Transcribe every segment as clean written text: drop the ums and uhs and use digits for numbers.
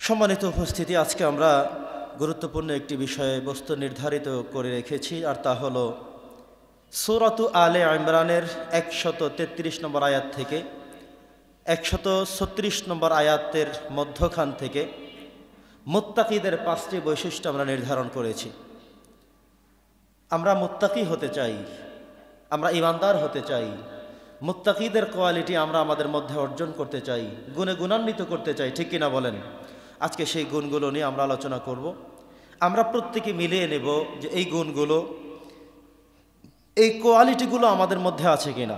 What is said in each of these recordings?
সম্মানিত উপস্থিতি, আজকে আমরা গুরুত্বপূর্ণ একটি বিষয়ে বস্তু নির্ধারিত করে রেখেছি, আর তা হলো সূরাতু আলে ইমরানের 133 নম্বর আয়াত থেকে 136 নম্বর আয়াতের মধ্যখান থেকে মুত্তাকিদের 5টি বৈশিষ্ট্য আমরা নির্ধারণ করেছি। আমরা মুত্তাকি হতে চাই, আমরা ঈমানদার হতে চাই, মুত্তাকিদের কোয়ালিটি আমরা আমাদের মধ্যে অর্জন করতে চাই, গুণে গুণান্বিত করতে চাই, ঠিক কিনা বলেন? আজকে সেই গুণগুলো নিয়ে আমরা আলোচনা করব। আমরা প্রত্যেকে মিলিয়ে নেব যে এই গুণগুলো, এই কোয়ালিটিগুলো আমাদের মধ্যে আছে কিনা,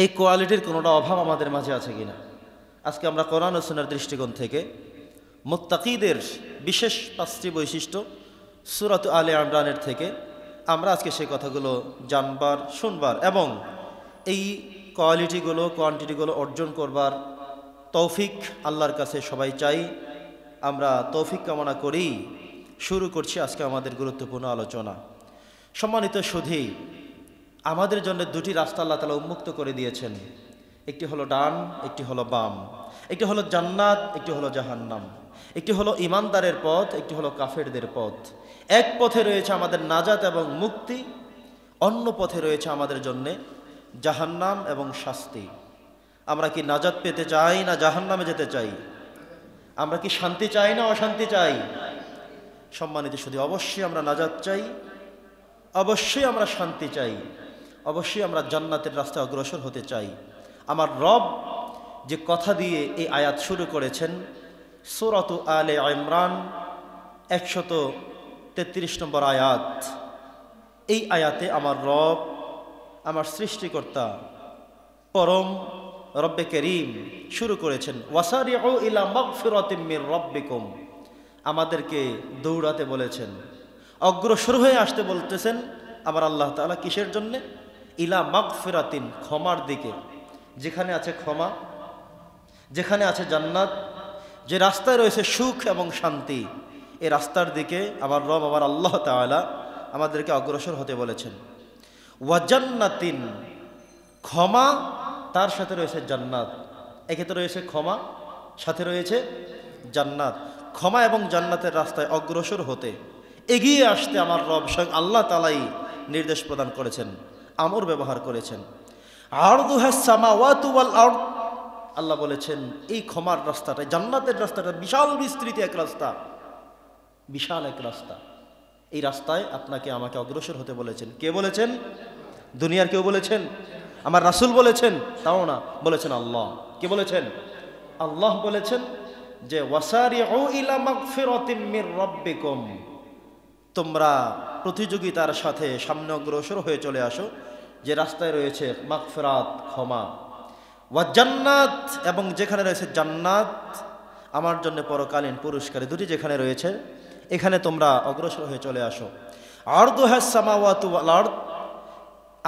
এই কোয়ালিটির কোনোটা অভাব আমাদের মাঝে আছে কিনা। আজকে আমরা কোরআন ও সুন্নাহর দৃষ্টিকোণ থেকে মুত্তাকিদের বিশেষ 5টি বৈশিষ্ট্য সূরাত আলে ইমরানের থেকে আমরা আজকে সেই কথাগুলো জানবার, শুনবার এবং এই কোয়ালিটিগুলো, কোয়ান্টিটিগুলো অর্জন করবার তৌফিক আল্লাহর কাছে সবাই চাই। আমরা তৌফিক কামনা করি। শুরু করছি আজকে আমাদের গুরুত্বপূর্ণ আলোচনা। সম্মানিত সুধী, আমাদের জন্য দুটি রাস্তা আল্লাহ তাআলা উন্মুক্ত করে দিয়েছেন। একটি হলো ডান, একটি হলো বাম। একটি হলো জান্নাত, একটি হলো জাহান্নাম। একটি হলো ঈমানদারের পথ, একটি হলো কাফেরদের পথ। এক পথে রয়েছে আমাদের নাজাত এবং মুক্তি, অন্য পথে রয়েছে আমাদের জন্য জাহান্নাম এবং শাস্তি। আমরা কি নাজাত পেতে চাই না জাহান্নামে যেতে চাই? আমরা কি শান্তি চাই না অশান্তি চাই? সম্মানিত সুধী, অবশ্যই আমরা নাজাত চাই, অবশ্যই আমরা শান্তি চাই, অবশ্যই আমরা জান্নাতের রাস্তায় অগ্রসর হতে চাই। আমার রব যে কথা দিয়ে এই আয়াত শুরু করেছেন, সূরাতু আলে ইমরান 133 নম্বর আয়াত, এই আয়াতে আমার রব, আমার সৃষ্টিকর্তা পরম রব্বে করিম শুরু করেছেন ওয়াসারিউ ইলা মাগফিরাতিম মির রাব্বিকুম। আমাদেরকে দৌড়াতে বলেছেন, অগ্রসর হয়ে আসতে বলতেছেন আমার আল্লাহ তাআলা। কিসের জন্যে? ইলা মাগফিরাতিন, ক্ষমার দিকে। যেখানে আছে ক্ষমা, যেখানে আছে জান্নাত, যে রাস্তায় রয়েছে সুখ এবং শান্তি, এই রাস্তার দিকে আমার রব, আমার আল্লাহ তাআলা আমাদেরকে অগ্রসর হতে বলেছেন। ওয়া জান্নাতিন, ক্ষমা, তার সাথে রয়েছে জান্নাত। একে তো রয়েছে ক্ষমা, সাথে রয়েছে জান্নাত। ক্ষমা এবং জান্নাতের রাস্তায় অগ্রসর হতে, এগিয়ে আসতে আমার রব স্বয়ং আল্লাহ তাআলাই নির্দেশ প্রদান করেছেন, আমর ব্যবহার করেছেন। আরদুহাস সামাওয়াতু ওয়াল আরদ, আল্লাহ বলেছেন এই ক্ষমার রাস্তাটা, জান্নাতের রাস্তাটা বিশাল বিস্তৃত এক রাস্তা, বিশাল এক রাস্তা। এই রাস্তায় আপনাকে আমাকে অগ্রসর হতে বলেছেন। কে বলেছেন? দুনিয়ার কেউ বলেছেন? আমার রাসূল বলেছেন? তাও না, বলেছেন আল্লাহ। কে বলেছেন? আল্লাহ বলেছেন যে ওয়াসারিউ ইলা মাগফিরাতিম মির রাব্বিকুম, তোমরা প্রতিযোগিতার সাথে সামনে অগ্রসর হয়ে চলে আসো, যে রাস্তায় রয়েছে মাগফিরাত, ক্ষমা, ওয়া জান্নাত, এবং যেখানে রয়েছে জান্নাত, আমার জন্য পরকালীন পুরস্কার। দুটি যেখানে রয়েছে, এখানে তোমরা অগ্রসর হয়ে চলে আসো। আরদুহাস সামাওয়াতু ওয়াল আরদ,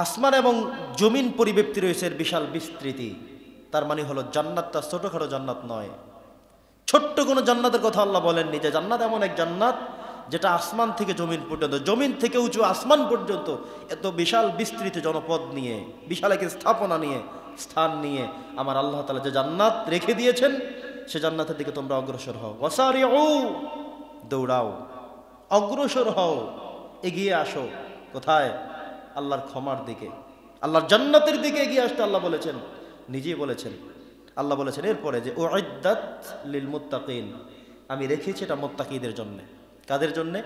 আসমান এবং জমিন পরিব্যাপ্তি রয়েছে বিশাল বিস্তৃতি। তার মানে হলো জান্নাতটা ছোটখাটো জান্নাত নয়, ছোট্ট কোনো জান্নাতের কথা আল্লাহ বলেননি। যে জান্নাত এমন এক জান্নাত যেটা আসমান থেকে জমিন পর্যন্ত, জমিন থেকে উঁচু আসমান পর্যন্ত এত বিশাল বিস্তৃত জনপদ নিয়ে, বিশাল এক স্থাপনা নিয়ে, স্থান নিয়ে আমার আল্লাহ তাআলা যে জান্নাত রেখে দিয়েছেন, সে জান্নাতের দিকে তোমরা অগ্রসর হও। ওয়াসারিউ, দৌড়াও, অগ্রসর হও, এগিয়ে আসো। কোথায়? আল্লাহর ক্ষমার দিকে, আল্লাহর জান্নাতের দিকে এগিয়ে আসতে আল্লাহ বলেছেন, নিজেই বলেছেন। আল্লাহ বলেছেন এরপরে যে উইদ্দাত লিল মুত্তাকিন, আমি রেখেছি এটা মুত্তাকিদের জন্য। কাদের জন্যে?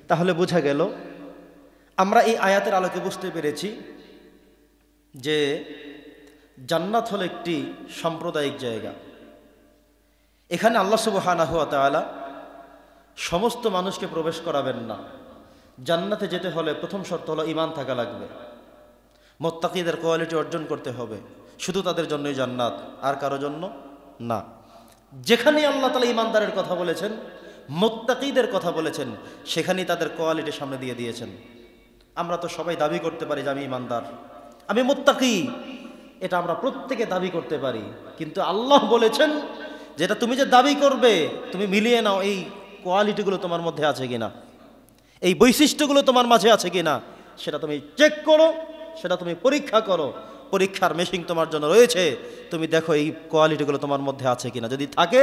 তাহলে বোঝা গেল, আমরা এই আয়াতের আলোকে বুঝতে পেরেছি যে জান্নাত হলো একটি সাম্প্রদায়িক জায়গা। এখানে আল্লাহ সুবহানাহু ওয়া তাআলা সমস্ত মানুষকে প্রবেশ করাবেন না। জান্নাতে যেতে হলে প্রথম শর্ত হলো ঈমান থাকা লাগবে, মুত্তাকিদের কোয়ালিটি অর্জন করতে হবে। শুধু তাদের জন্যই জান্নাত, আর কারো জন্য না। যেখানেই আল্লাহ তাআলা ঈমানদারের কথা বলেছেন, মুত্তাকিদের কথা বলেছেন, সেখানেই তাদের কোয়ালিটি সামনে দিয়ে দিয়েছেন। আমরা তো সবাই দাবি করতে পারি যে আমি ঈমানদার, আমি মুত্তাকি, এটা আমরা প্রত্যেকে দাবি করতে পারি। কিন্তু আল্লাহ বলেছেন যেটা তুমি যে দাবি করবে, তুমি মিলিয়ে নাও এই কোয়ালিটিগুলো তোমার মধ্যে আছে কিনা, এই বৈশিষ্ট্যগুলো তোমার মাঝে আছে কিনা, সেটা তুমি চেক করো, সেটা তুমি পরীক্ষা করো। পরীক্ষার মেশিন তোমার জন্য রয়েছে, তুমি দেখো এই কোয়ালিটিগুলো তোমার মধ্যে আছে কিনা। যদি থাকে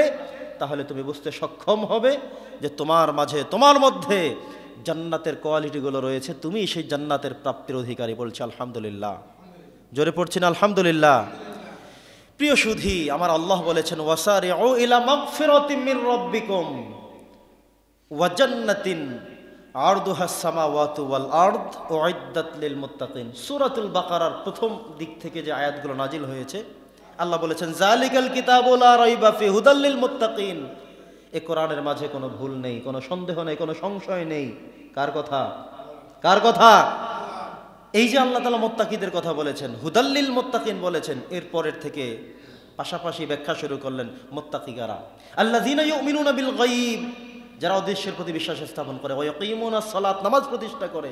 তাহলে তুমি বুঝতে সক্ষম হবে যে তোমার মাঝে, তোমার মধ্যে জান্নাতের কোয়ালিটিগুলো রয়েছে, তুমি সেই জান্নাতের প্রাপ্তির অধিকারী। বলছি আলহামদুলিল্লাহ, জোরে পড়ছি না আলহামদুলিল্লাহ? প্রিয় সুধী, আমার আল্লাহ বলেছেন ওয়াসারিউ ইলা মাগফিরাতিম মির রাব্বিকুম ওয়া জান্নাতিন আরদুহাস সামাওয়াতু ওয়াল আরদ উইদ্দাত লিল মুত্তাকিন। সূরাতুল বাকারার প্রথম দিক থেকে যে আয়াতগুলো নাজিল হয়েছে, আল্লাহ বলেছেন যালিকাল কিতাবু লা রাইবা ফি হুদাল লিল মুত্তাকিন। এই কোরআনের মাঝে কোনো ভুল নেই, কোনো সন্দেহ নেই, কোনো সংশয় নেই। কার কথা? কার কথা? এই যে আল্লাহ তাআলা মুত্তাকিদের কথা বলেছেন, হুদাল লিল মুত্তাকিন বলেছেন, এরপরের থেকে পাশাপাশি ব্যাখ্যা শুরু করলেন মুত্তাকি কারা? আল্লাযীনা ইউমিনুনা বিল গায়ব, যারা অদৃশ্যের প্রতি বিশ্বাস স্থাপন করে, ওয়া ইয়াকিমুনাস সালাত, নামাজ প্রতিষ্ঠা করে।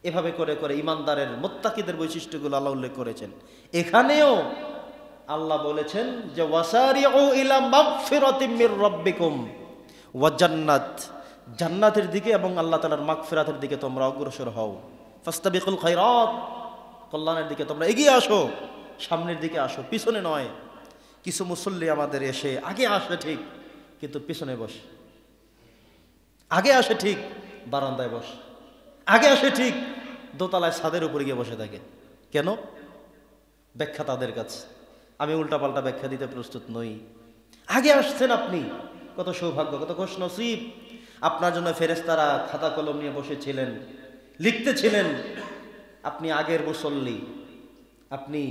এভাবে করে করে ইমানদারের মুত্তাকিদের বৈশিষ্ট্যগুলো আল্লাহ উল্লেখ করেছেন। এখানেও আল্লাহ বলেছেন যে ওয়াসারিউ ইলা মাগফিরাতিম মির রাব্বিকুম ওয়া জান্নাত, জান্নাতের দিকে এবং আল্লাহ তাআলার মাগফিরাতের দিকে তোমরা অগ্রসর হও। ফাস্তাবিকুল খায়রাত, কল্যাণের দিকে তোমরা এগিয়ে আসো, সামনের দিকে আসো, পিছনে নয়। কিছু মুসল্লি আমাদের এসে আগে আসে ঠিক, কিন্তু পিছনে বসে। আগে আসে ঠিক, বারান্দায় বসে। আগে আসে ঠিক, দোতলায় ছাদের উপরে গিয়ে বসে থাকে। কেন? ব্যাখ্যা তাদের কাছে। আমি উল্টাপাল্টা ব্যাখ্যা দিতে প্রস্তুত নই। আগে আসছেন আপনি, কত সৌভাগ্য, কত খুশ নসিব। আপনার জন্য ফেরেশতারা খাতা কলম নিয়ে বসেছিলেন, লিখতেছিলেন। আপনি আগের মুসল্লি, আপনি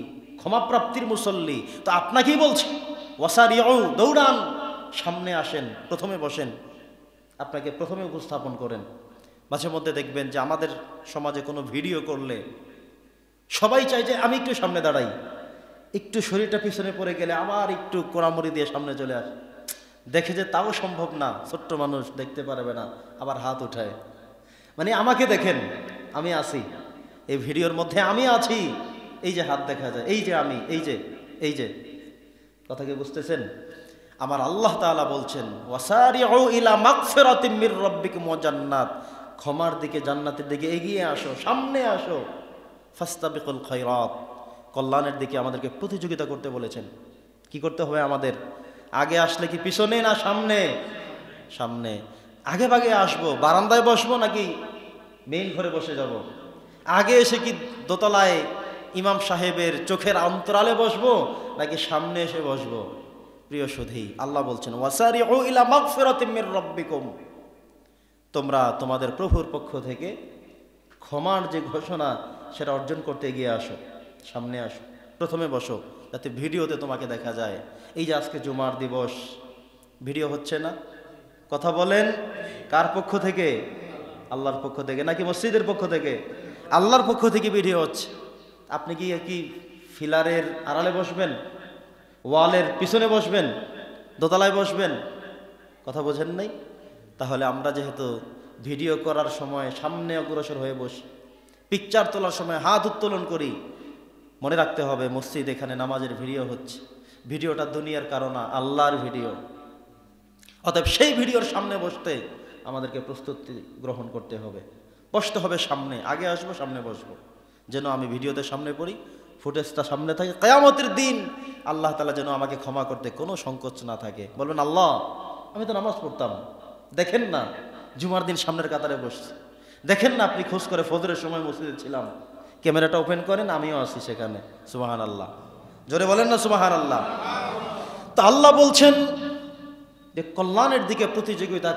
ক্ষমাপ্রাপ্তির মুসল্লি। তো আপনাকেই বলছি ওয়াসারিউ, দৌড়ান, সামনে আসেন, প্রথমে বসেন, আপনাকে প্রথমে উপস্থাপন করেন। মাঝে মধ্যে দেখবেন যে আমাদের সমাজে কোনো ভিডিও করলে সবাই চায় যে আমি একটু সামনে দাঁড়াই, একটু শরীরটা পিছনে পড়ে গেলে আবার একটু কোড়ামুড়ি দিয়ে সামনে চলে আসে। দেখে যে তাও সম্ভব না, ছোট্ট মানুষ দেখতে পারবে না, আবার হাত উঠায়। মানে আমাকে দেখেন, আমি আছি এই ভিডিওর মধ্যে, আমি আছি, এই যে হাত দেখা যায়, এই যে আমি, এই যে কথা কি বুঝতেছেন? আমার আল্লাহ তাআলা বলছেন ওয়াসারিউ ইলা মাগফিরাতিম মির রাব্বিকুম ওয়া জান্নাত, ক্ষমার দিকে, জান্নাতের দিকে এগিয়ে আসো, সামনে আসো। ফাস্তাবিকুল খায়রাত, কল্যাণের দিকে আমাদেরকে প্রতিযোগিতা করতে বলেছেন। কি করতে হবে আমাদের? আগে আসলে কি পিছনে না সামনে? সামনে। আগে ভাগে আসবো, বারান্দায় বসবো নাকি মেইন ঘরে বসে যাব? আগে এসে কি দোতলায় ইমাম সাহেবের চোখের অন্তরালে বসবো নাকি সামনে এসে বসবো? প্রিয় সুধী, আল্লাহ বলছেন ওয়াসারিউ ইলা মাগফিরাতিম মির রাব্বিকুম, তোমরা তোমাদের প্রভুর পক্ষ থেকে ক্ষমার যে ঘোষণা সেটা অর্জন করতে এগিয়ে আসো, সামনে আসো, প্রথমে বসো, যাতে ভিডিওতে তোমাকে দেখা যায়। এই যে আজকে জুমার দিবস, ভিডিও হচ্ছে না? কথা বলেন, কার পক্ষ থেকে? আল্লাহর পক্ষ থেকে নাকি মসজিদের পক্ষ থেকে? আল্লাহর পক্ষ থেকে ভিডিও হচ্ছে। আপনি কি ফিলারের আড়ালে বসবেন, ওয়ালের পিছনে বসবেন, দোতলায় বসবেন? কথা বোঝেন নাই? তাহলে আমরা যেহেতু ভিডিও করার সময় সামনে অগ্রসর হয়ে বসি, পিকচার তোলার সময় হাত উত্তোলন করি, মনে রাখতে হবে মসজিদ, এখানে নামাজের ভিডিও হচ্ছে। ভিডিওটা দুনিয়ার কারণ না, আল্লাহর ভিডিও। অতএব সেই ভিডিওর সামনে বসতে আমাদেরকে প্রস্তুতি গ্রহণ করতে হবে, বসতে হবে সামনে। আগে আসবো, সামনে বসবো, যেন আমি ভিডিওতে সামনে পড়ি, ফুটেজটা সামনে থাকে। কিয়ামতের দিন আল্লাহ তাআলা যেন আমাকে ক্ষমা করতে কোনো সংকোচ না থাকে। বলবেন আল্লাহ, আমি তো নামাজ পড়তাম, দেখেন না জুমার দিন সামনের কাতারে বসছি, দেখেন না আপনি খোঁজ করে ফজরের সময় মসজিদে ছিলাম, ক্যামেরাটা ওপেন করেন, আমিও আছি সেখানে। সুবহানাল্লাহ, জোরে বলেন না সুবহানাল্লাহ। তো আল্লাহ বলছেন যে কল্যাণের দিকে প্রতিযোগিতা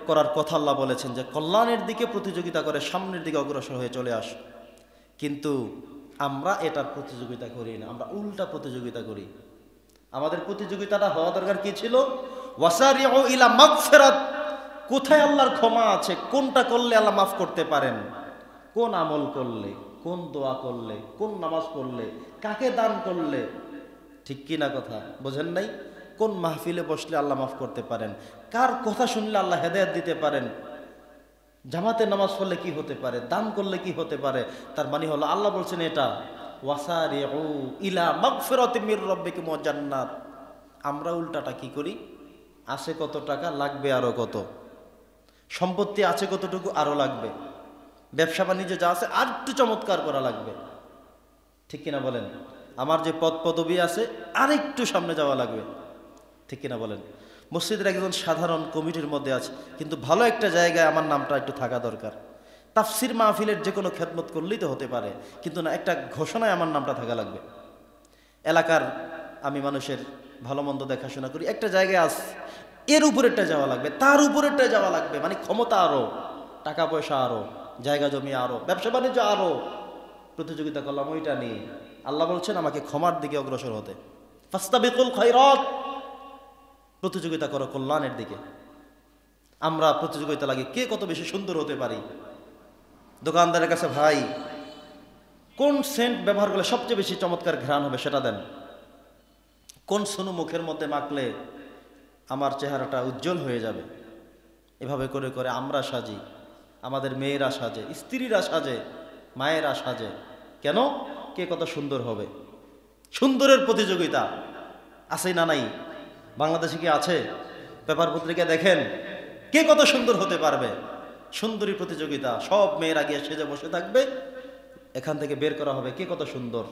করার কথা আল্লাহ বলেছেন, যে কল্যাণের দিকে প্রতিযোগিতা করে সামনের দিকে অগ্রসর হয়ে চলে আসো। কিন্তু আমরা এটার প্রতিযোগিতা করি না, আমরা উল্টা প্রতিযোগিতা করি। আমাদের প্রতিযোগিতাটা হওয়া দরকার কি ছিল? ওয়াসারিউ ইলা মাগফিরাত, কোথায় আল্লাহর ক্ষমা আছে, কোনটা করলে আল্লাহ মাফ করতে পারেন, কোন আমল করলে, কোন দোয়া করলে, কোন নামাজ পড়লে, কাকে দান করলে। ঠিক কি না কথা বোঝেন নাই? কোন মাহফিলে বসলে আল্লাহ মাফ করতে পারেন, কার কথা শুনলে আল্লাহ হেদায়েত দিতে পারেন, জামাতে নামাজ পড়লে কি হতে পারে, দান করলে কি হতে পারে। তার মানে হলো আল্লাহ বলছেন এটা ওয়াসারিউ ইলা মাগফিরাতিম মির রাব্বিকুম ওয়া জান্নাত। আমরা উল্টাটা কি করি? আছে কত টাকা, লাগবে আরো কত, সম্পত্তি আছে কতটুকু, আরো লাগবে, ব্যবসা বাণিজ্য যা আছে আর একটু চমৎকার করা লাগবে। ঠিক কিনা বলেন? আমার যে পদ পদবি আছে আর একটু সামনে যাওয়া লাগবে। ঠিক কিনা বলেন? মসজিদের একজন সাধারণ কমিটির মধ্যে আছে, কিন্তু ভালো একটা জায়গায় আমার নামটা একটু থাকা দরকার। তাফসির মাহফিলের যে কোনো খেদমত করলেই তো হতে পারে, কিন্তু না, একটা ঘোষণায় আমার নামটা থাকা লাগবে। এলাকার আমি মানুষের ভালো মন্দ দেখাশোনা করি, একটা জায়গায় আস, এর উপরেরটা যাওয়া লাগবে, তার উপরেরটা যাওয়া লাগবে, মানে ক্ষমতা আরো, টাকা পয়সা আরো, জায়গা জমি আরো, ব্যবসা বাণিজ্য আরো, প্রতিযোগিতা করলাম ওইটা নিয়ে। আল্লাহ বলছেন আমাকে ক্ষমার দিকে অগ্রসর হতে, ফাস্তাবিকুল খায়রাত, প্রতিযোগিতা করো কল্যাণের দিকে। আমরা প্রতিযোগিতা লাগে কে কত বেশি সুন্দর হতে পারি। দোকানদারের কাছে, ভাই কোন সেন্ট ব্যবহার করলে সবচেয়ে বেশি চমৎকার ঘ্রাণ হবে সেটা দেন, কোন সোনু মুখের মধ্যে মাখলে আমার চেহারাটা উজ্জ্বল হয়ে যাবে। এভাবে করে করে আমরা সাজি, আমাদের মেয়েরা সাজে, স্ত্রীরা সাজে, মায়েরা সাজে। কেন? কে কত সুন্দর হবে। সুন্দরের প্রতিযোগিতা আছে না নাই? বাংলাদেশে কি আছে? পেপার পত্রিকা দেখেন, কে কত সুন্দর হতে পারবে। সুন্দরী প্রতিযোগিতা, সব মেয়েরা গিয়ে সেজে বসে থাকবে, এখান থেকে বের করা হবে কে কত সুন্দর।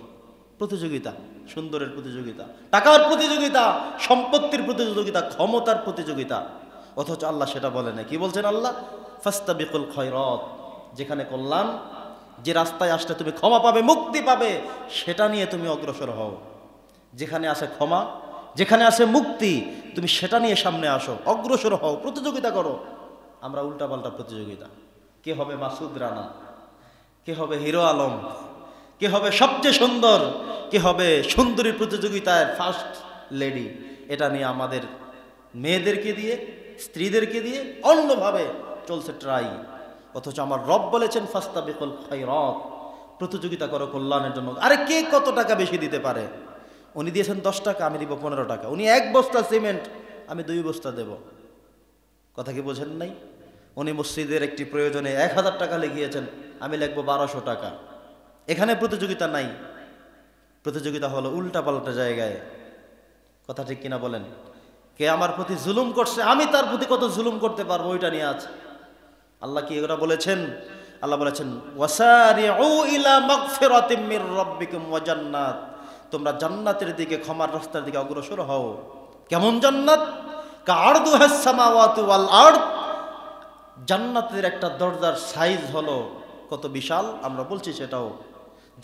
প্রতিযোগিতা, সুন্দরের প্রতিযোগিতা, টাকার প্রতিযোগিতা, সম্পত্তির প্রতিযোগিতা, ক্ষমতার প্রতিযোগিতা। অথচ আল্লাহ সেটা বলে না। কি বলছেন আল্লাহ? ফাস্তাবিকুল খায়রাত, যেখানে কল্যাণ, যে রাস্তায় আসলে তুমি ক্ষমা পাবে, মুক্তি পাবে, সেটা নিয়ে তুমি অগ্রসর হও। যেখানে আসে ক্ষমা, যেখানে আসে মুক্তি, তুমি সেটা নিয়ে সামনে আসো, অগ্রসর হও, প্রতিযোগিতা করো। আমরা উল্টাপাল্টা প্রতিযোগিতা, কে হবে মাসুদ রানা, কে হবে হিরো আলম, কে হবে সবচেয়ে সুন্দর, কে হবে সুন্দরী প্রতিযোগিতায় ফার্স্ট লেডি, এটা নিয়ে আমাদের মেয়েদেরকে দিয়ে, স্ত্রীদেরকে দিয়ে অন্যভাবে চলছে ট্রাই। অথচ আমার রব বলেছেন ফাস্তাবিকুল খায়রাত, প্রতিযোগিতা করো কল্যাণের জন্য। আরে কে কত টাকা বেশি দিতে পারে? উনি দিয়েছেন 10 টাকা, আমি দিব 15 টাকা। উনি 1 বস্তা সিমেন্ট, আমি 2 বস্তা দেব। কথা কি বোঝেন নাই? উনি মসজিদের একটি প্রয়োজনে 1000 টাকা লিখিয়েছেন, আমি লিখবো 1200 টাকা। এখানে প্রতিযোগিতা নাই, প্রতিযোগিতা হলো উল্টাপাল্টা জায়গায়। কথা ঠিক কিনা বলেন? কে আমার প্রতি জুলুম করছে, আমি তার প্রতি কত জুলুম করতে পারবো, ওইটা নিয়ে আছে। আল্লাহ কি এগুলা বলেছেন? আল্লাহ বলেছেন ওয়াসারিউ ইলা মাগফিরাতিম মির রাব্বিকুম ওয়া জান্নাত, তোমরা জান্নাতের দিকে, ক্ষমার রাস্তার দিকে অগ্রসর হও। কেমন জান্নাত? কাআরদুহাস সামাওয়াতু ওয়াল আরদ, জান্নাতের একটা দরজার সাইজ হলো কত বিশাল, আমরা বলছি সেটাও।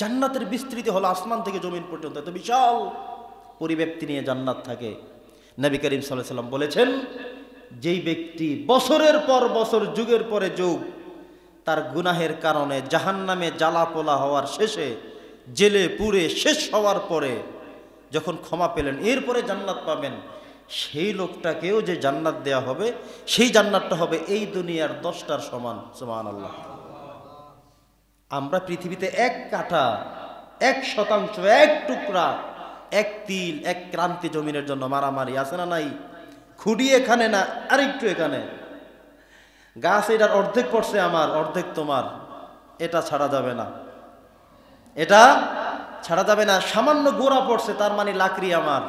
জান্নাতের বিস্তৃতি হলো আসমান থেকে জমিন পর্যন্ত, এত বিশাল পরিব্যাপ্তি নিয়ে জান্নাত থাকে। নবী করিম সাল্লাল্লাহু আলাইহি ওয়াসাল্লাম বলেছেন, যেই ব্যক্তি বছরের পর বছর, যুগের পরে যুগ তার গুনাহের কারণে জাহান্নামে জ্বালা পোলা হওয়ার শেষে, জেলে পুড়ে শেষ হওয়ার পরে যখন ক্ষমা পেলেন, এরপরে জান্নাত পাবেন, সেই লোকটাকেও যে জান্নাত দেয়া হবে, সেই জান্নাতটা হবে এই দুনিয়ার 10টার সমান। সুবহানাল্লাহ। আমরা পৃথিবীতে 1 কাঠা, 1% 1 টুকরা, 1 তিল, 1 ক্রান্তি জমিনের জন্য মারামারি আছে না নাই? খুঁড়ি এখানে না, আরেকটু এখানে, গাছ এটার অর্ধেক পড়ছে আমার, অর্ধেক তোমার, এটা ছাড়া যাবে না, এটা ছাড়া যাবে না। সামান্য গোড়া পড়ছে, তার মানে লাকড়ি আমার,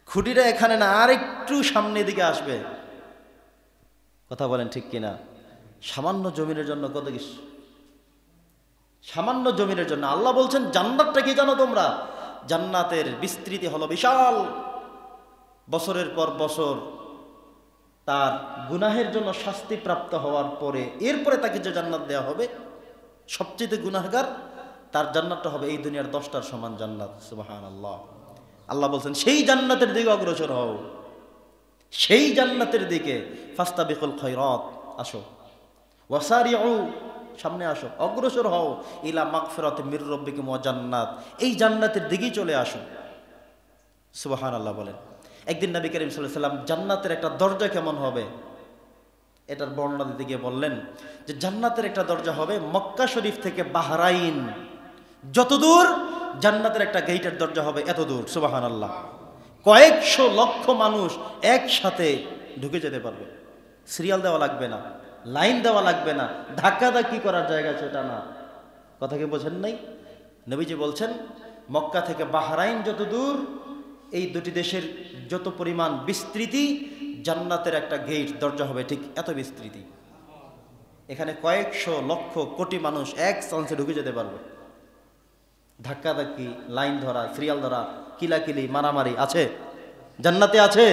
খুঁটিটা এখানে না, আরেকটু সামনের দিকে আসবে। কথা বলেন ঠিক কিনা? সামান্য জমিনের জন্য কত কিছু, সামান্য জমিনের জন্য। আল্লাহ বলছেন জান্নাতটা কি জানো তোমরা? জান্নাতের বিস্তৃতি হলো বিশাল। বছরের পর বছর তার গুনাহের জন্য শাস্তি প্রাপ্ত হওয়ার পরে, এরপরে তাকে যে জান্নাত দেওয়া হবে, সবচেয়ে গুনাহগার, তার জান্নাতটা হবে এই দুনিয়ার 10টার সমান জান্নাত। সুবহানাল্লাহ। আল্লাহ বলছেন সেই জান্নাতের দিকে অগ্রসর হও, সেই জান্নাতের দিকে। ফাস্তাবিকুল খায়রাত, আসো, ওয়াসারিউ, সামনে আসো, অগ্রসর হও, ইলা মাগফিরাতিম মির রাব্বিকুম ওয়া জান্নাত, এই জান্নাতের দিকেই চলে আসো। সুবহানাল্লাহ বলেন। একদিন নবী করিম সাল্লাল্লাহু আলাইহি ওয়াসাল্লাম জান্নাতের একটা দরজা কেমন হবে এটার বর্ণনা দিতে গিয়ে বললেন যে জান্নাতের একটা দরজা হবে মক্কা শরীফ থেকে বাহরাইন যত দূর, জান্নাতের একটা গেটের দরজা হবে এত দূর। সুবহানাল্লাহ। কয়েকশো লক্ষ মানুষ একসাথে ঢুকে যেতে পারবে, সিরিয়াল দেওয়া লাগবে না, লাইন দেওয়া লাগবে না, ধাক্কাধাক্কি করার জায়গা সেটা না। কথা কি বোঝেন নাই? নবীজি বলছেন মক্কা থেকে বাহরাইন যত দূর, এই দুটি দেশের যত পরিমাণ বিস্তৃতি, জান্নাতের একটা গেট দরজা হবে ঠিক এত বিস্তৃতি। এখানে কয়েকশো লক্ষ কোটি মানুষ এক চান্সে ঢুকে যেতে পারবে। ধাক্কাধাক্কি, লাইন ধরা, সিরিয়াল ধরা, কিলাকিলি, মারামারি আছে? জান্নাতে আছে?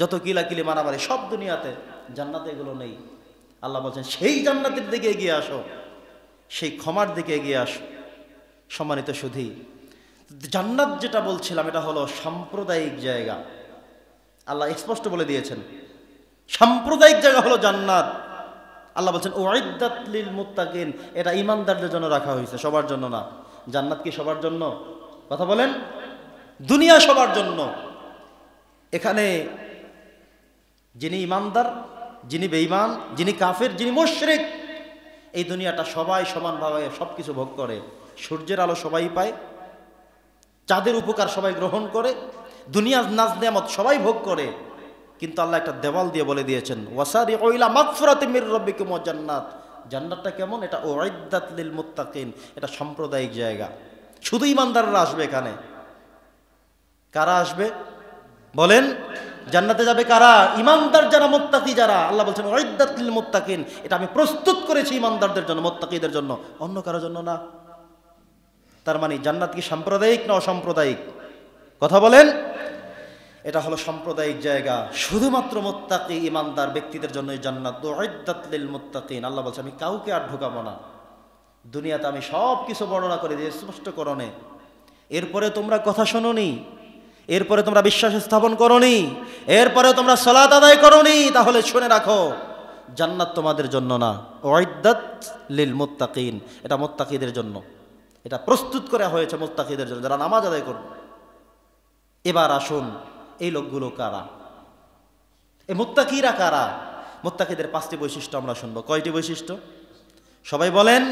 যত কিলাকিলি মারামারি সব দুনিয়াতে, জান্নাতে এগুলো নেই। আল্লাহ বলছেন সেই জান্নাতের দিকে এগিয়ে আসো, সেই ক্ষমার দিকে এগিয়ে আসো। সম্মানিত সুধী, জান্নাত যেটা বলছিলাম এটা হলো সাম্প্রদায়িক জায়গা। আল্লাহ স্পষ্ট বলে দিয়েছেন সাম্প্রদায়িক জায়গা হলো জান্নাত। আল্লাহ বলছেন উইদ্দাত লিল মুত্তাকিন, এটা ঈমানদারদের জন্য রাখা হয়েছে, সবার জন্য না। জান্নাত কি সবার জন্য? কথা বলেন। দুনিয়া সবার জন্য। এখানে যিনি ঈমানদার, যিনি বেঈমান, যিনি কাফের, যিনি মুশরিক, এই দুনিয়াটা সবাই সমানভাবে সবকিছু ভোগ করে। সূর্যের আলো সবাই পায়, চাঁদের উপকার সবাই গ্রহণ করে, দুনিয়ার নাজ নেয়ামত সবাই ভোগ করে। কিন্তু আল্লাহ একটা দেওয়াল দিয়ে বলে দিয়েছেন ওয়াসারিউ ইলা মাগফিরাতিম মির রাব্বিকুম ওয়া জান্নাত। জান্নাতটা কেমন? এটা উইদ্দাত লিল মুত্তাকিন, এটা সাম্প্রদায়িক জায়গা। শুধু ঈমানদাররা আসবে এখানে। কারা আসবে বলেন? জান্নাতে যাবে কারা? ঈমানদার যারা, মুত্তাকি যারা। আল্লাহ বলছেন উইদ্দাত লিল মুত্তাকিন, এটা আমি প্রস্তুত করেছি ঈমানদারদের জন্য, মুত্তাকিদের জন্য, অন্য কারোর জন্য না। তার মানে জান্নাত কি সাম্প্রদায়িক না অসাম্প্রদায়িক? কথা বলেন। এটা হলো সাম্প্রদায়িক জায়গা, শুধুমাত্র মুত্তাকি ঈমানদার ব্যক্তিদের জন্য এই জান্নাত। উইদ্দাত লিল মুত্তাকিন। আল্লাহ বলছে আমি কাউকে আর ঢোকাবো না। দুনিয়াতে আমি সব কিছু বর্ণনা করে দিয়ে স্পষ্টকরণে, এরপরে তোমরা কথা শোনোনি, এরপরে তোমরা বিশ্বাস স্থাপন করোনি, এরপরে তোমরা সালাত আদায় করোনি, তাহলে শুনে রাখো জান্নাত তোমাদের জন্য না। উইদ্দাত লিল মুত্তাকিন, এটা মুত্তাকিদের জন্য, এটা প্রস্তুত করা হয়েছে মুত্তাকিদের জন্য, যারা নামাজ আদায় করবে। এবার আসুন, এই লোকগুলো কারা? এই মুত্তাকিরা কারা? মুত্তাকিদের 5টি বৈশিষ্ট্য আমরা শুনবো। কয়টি বৈশিষ্ট্য? সবাই বলেন।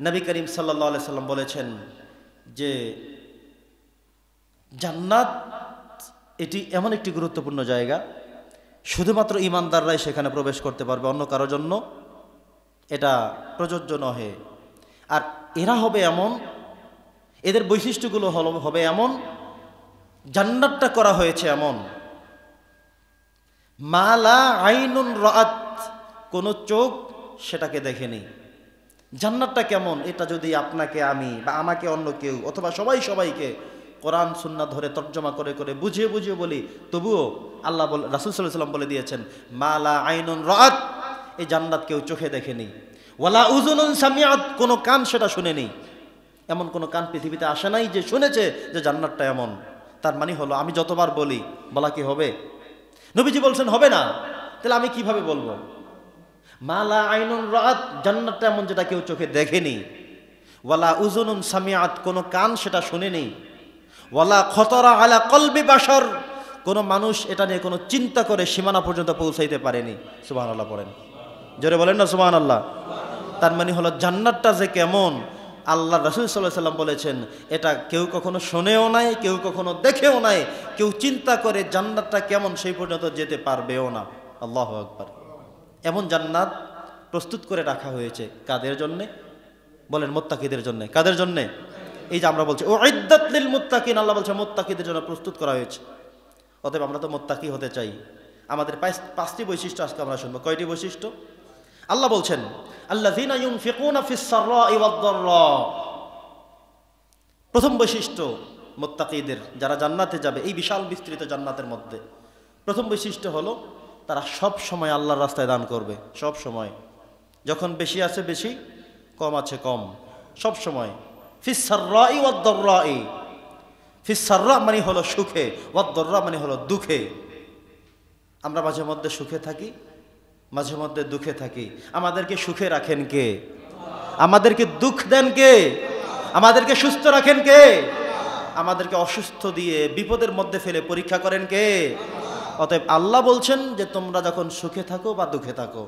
নবী করিম সাল্লাল্লাহু আলাইহি সাল্লাম বলেছেন যে জান্নাত এটি এমন একটি গুরুত্বপূর্ণ জায়গা, শুধুমাত্র ঈমানদাররাই সেখানে প্রবেশ করতে পারবে, অন্য কারোর জন্য এটা প্রযোজ্য নহে। আর এরা হবে এমন, এদের বৈশিষ্ট্যগুলো হবে এমন, জান্নাতটা করা হয়েছে এমন মালা আইনুন রাআত, কোন চোখ সেটাকে দেখেনি। জান্নাতটা কেমন এটা যদি আপনাকে আমি বা আমাকে অন্য কেউ অথবা সবাই সবাইকে কোরআন সুন্নাহ ধরে তর্জমা করে করে বুঝিয়ে বুঝিয়ে বলি, তবুও আল্লাহ রাসূল সাল্লাল্লাহু আলাইহি ওয়াসাল্লাম বলে দিয়েছেন মালা আইনুন রাআত, এই জান্নাত কেউ চোখে দেখেনি। ওয়ালা উযুনুন সামিআত, কোনো কান সেটা শুনেনি। এমন কোনো কান পৃথিবীতে আসে নাই যে শুনেছে যে জান্নাতটা এমন। তার মানে হলো আমি যতবার বলি, বলা কি হবে? নবীজি বলছেন হবে না, তাহলে আমি কিভাবে বলবো? মালা আইনুন রাআত, জান্নাতটা এমন যেটা কেউ চোখে দেখেনি। ওয়ালা উযুনুন সামিআত, কোনো কান সেটা শুনেনি। ওয়ালা খতরা আলা কলবি বাশার, কোনো মানুষ এটা নিয়ে কোনো চিন্তা করে সীমানা পর্যন্ত পৌঁছাইতে পারেনি। সুবহানাল্লাহ পড়েন, জোরে বলেন না সুবহানাল্লাহ। তার মানে হলো জান্নাতটা যে কেমন, আল্লাহ রাসূল সাল্লাল্লাহু আলাইহি ওয়াসাল্লাম বলেছেন এটা কেউ কখনো শোনেও নাই, কেউ কখনো দেখেও নাই, কেউ চিন্তা করে জান্নাতটা কেমন সেই পর্যন্ত যেতে পারবেও না। আল্লাহু আকবার। এমন জান্নাত প্রস্তুত করে রাখা হয়েছে কাদের জন্যে বলেন? মুত্তাকিদের জন্যে। কাদের জন্যে? এই যে আমরা বলছি উইদ্দাত লিল মুত্তাকিন, আল্লাহ বলছে মুত্তাকিদের জন্য প্রস্তুত করা হয়েছে। অতএব আমরা তো মুত্তাকি হতে চাই। আমাদের 5টি বৈশিষ্ট্য আজকে আমরা শুনবো। কয়টি বৈশিষ্ট্য? আল্লাহ বলছেন আল্লাযীনা ইউনফিকুনা ফিস সাররাই ওয়াদ দাররা। প্রথম বৈশিষ্ট্য মুত্তাকিদের, যারা জান্নাতে যাবে এই বিশাল বিস্তৃত জান্নাতের মধ্যে, প্রথম বৈশিষ্ট্য হলো তারা সব সময় আল্লাহর রাস্তায় দান করবে। সব সময়, যখন বেশি আছে বেশি, কম আছে কম, সব সময়। ফিস সাররাই ওয়াদ দাররাই, ফিস সাররা মানে হলো সুখে, ওয়াদ দাররা মানে হলো দুঃখে। আমরা মাঝে মধ্যে সুখে থাকি, মাঝে মধ্যে দুঃখে থাকি। আমাদেরকে সুখে রাখেন কে? আমাদেরকে দুঃখ দেন কে? আমাদেরকে সুস্থ রাখেন কে? আমাদেরকে অসুস্থ দিয়ে বিপদের মধ্যে ফেলে পরীক্ষা করেন কে? অতএব আল্লাহ বলছেন যে তোমরা যখন সুখে থাকো বা দুঃখে থাকো,